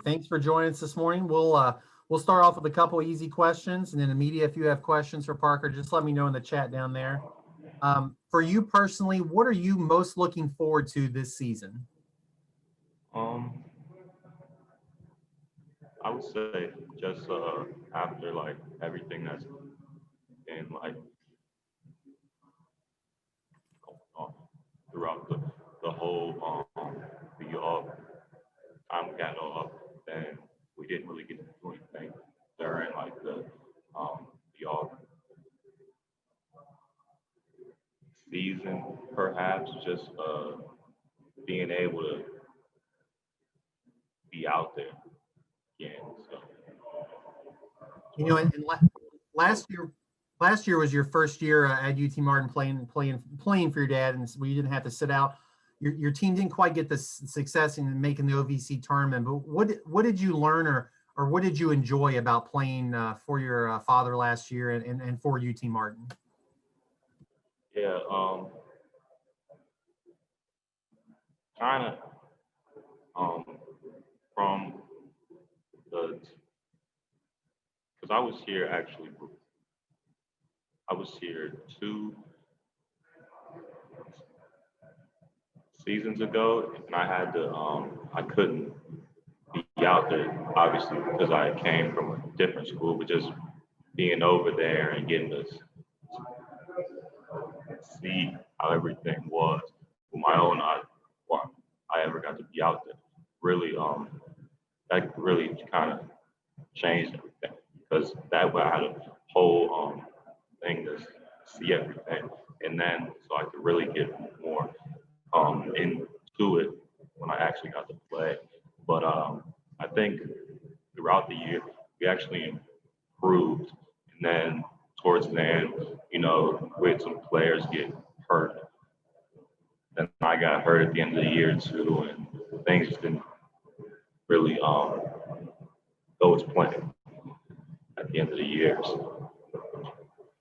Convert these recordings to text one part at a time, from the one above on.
Thanks for joining us this morning. We'll start off with a couple of easy questions, and then the media, if you have questions for Parker, just let me know in the chat down there. For you personally, what are you most looking forward to this season? I would say just after like everything that's been like going on throughout the whole the time we got off, then we didn't really get to do anything during like the off season, perhaps just being able to be out there again. So And last year was your first year at UT Martin playing for your dad, and so you didn't have to sit out. Your team didn't quite get the success in making the OVC tournament, but what did you learn or what did you enjoy about playing for your father last year and for UT Martin? yeah, kind of from the because I was here 2 seasons ago, and I had to I couldn't be out there obviously because I came from a different school, but just being over there and getting to see how everything was with my own eyes before I ever got to be out there. Really, that really kind of changed everything because that way I had a whole thing to see everything, and then so I could really get more into it when I actually got to play. But I think throughout the year we actually improved, and then towards the end, with some players get hurt, then I got hurt at the end of the year too, and things just didn't really go as planned at the end of the year. So,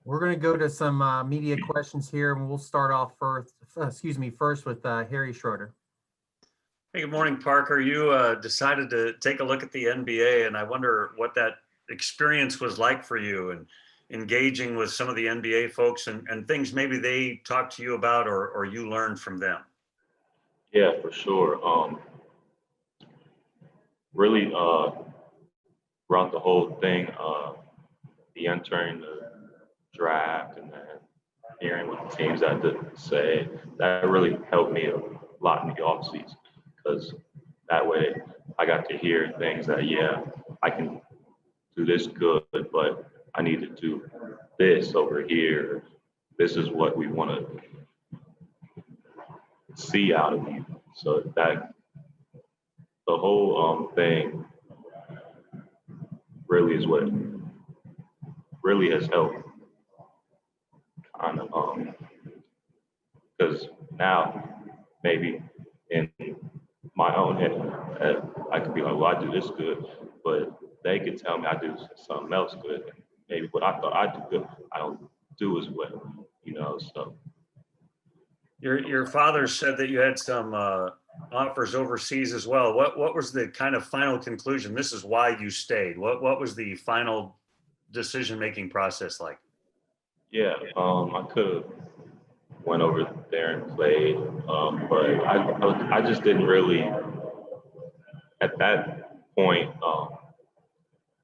We're going to go to some media questions here, and we'll start off first with Harry Schroeder. Hey, good morning, Parker. You decided to take a look at the NBA, and I wonder what that experience was like for you and engaging with some of the NBA folks and things maybe they talked to you about or you learned from them. yeah, for sure. Really, throughout the whole thing, the entering the draft and then hearing what the teams had to say, that really helped me a lot in the offseason because that way I got to hear things that, yeah, I can do this good, but I need to do this over here. This is what we want to see out of you. So that the whole thing really is what really has helped kind of because now maybe in my own head I could be like, well, I do this good, but they could tell me I do something else good. And maybe what I thought I do good, I don't do as well, so. Your father said that you had some offers overseas as well. What was the kind of final conclusion? This is why you stayed. What was the final decision-making process like? Yeah, I could have went over there and played, but I just didn't really, at that point,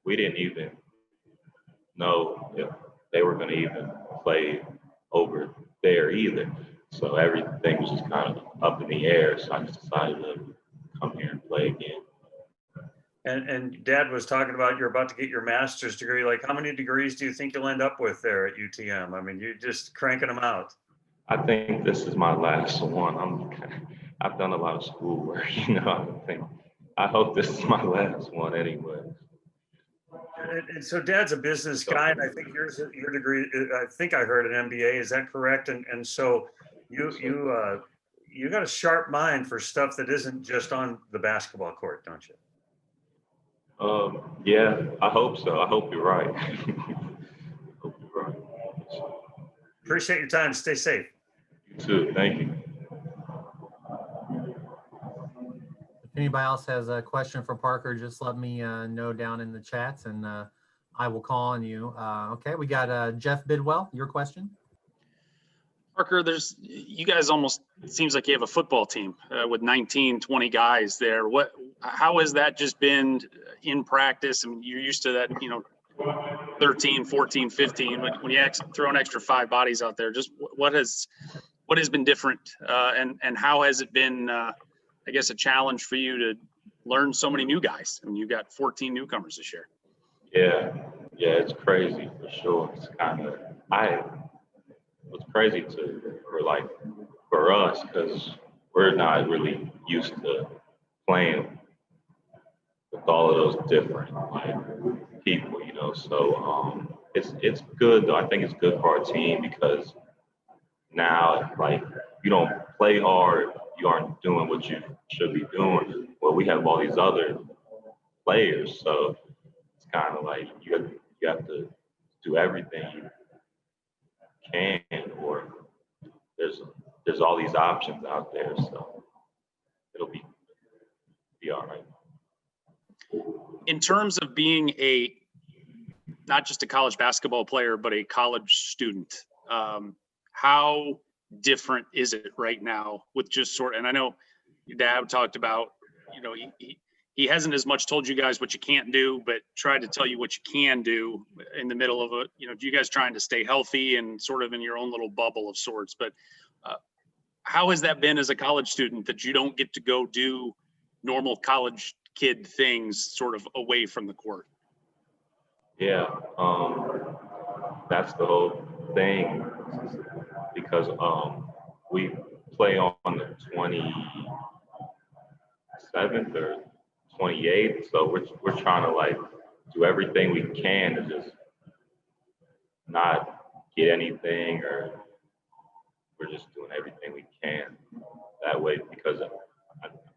we didn't even know if they were going to even play over there either. So everything was just kind of up in the air. So I just decided to come here and play again. And Dad was talking about you're about to get your master's degree. Like, how many degrees do you think you'll end up with there at UTM? I mean, you're just cranking them out. I think this is my last one. I've done a lot of schoolwork, I hope this is my last one anyway. And so Dad's a business guy, and I think your degree, I think I heard an MBA. Is that correct? And so you got a sharp mind for stuff that isn't just on the basketball court, don't you? Yeah, I hope so. I hope you're right. Hope you're right. Appreciate your time. Stay safe. You too. Thank you. If anybody else has a question for Parker, just let me know down in the chats, and I will call on you. Okay, we got Jeff Bidwell. Your question? Parker, you guys almost, it seems like you have a football team with 19, 20 guys there. How has that just been in practice? I mean, you're used to that, 13, 14, 15, when you throw an extra 5 bodies out there, just what has been different? And how has it been, I guess, a challenge for you to learn so many new guys? I mean, you've got 14 newcomers this year. Yeah, it's crazy for sure. It's it's crazy for us because we're not really used to playing with all of those different people, So it's good though. I think it's good for our team because now you don't play hard, you aren't doing what you should be doing. Well, we have all these other players, so it's kind of like you have to do everything you can, or there's all these options out there, so it'll be all right. In terms of being not just a college basketball player, but a college student, how different is it right now with just and I know your dad talked about, he hasn't as much told you guys what you can't do, but tried to tell you what you can do in the middle of you guys trying to stay healthy and sort of in your own little bubble of sorts. But how has that been as a college student that you don't get to go do normal college kid things sort of away from the court? Yeah, that's the whole thing because we play on the 27th or 28th, so we're trying to do everything we can to just not get anything, or we're just doing everything we can that way because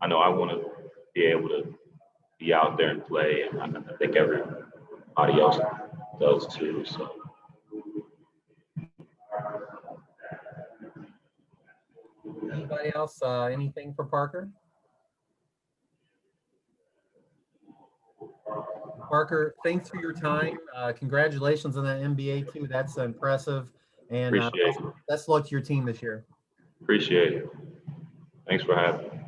I know I want to be able to be out there and play, and I think everybody else does too. So. Anybody else? Anything for Parker? Parker, thanks for your time. Congratulations on that NBA too. That's impressive. And Appreciate it. best of luck to your team this year. Appreciate it. Thanks for having me.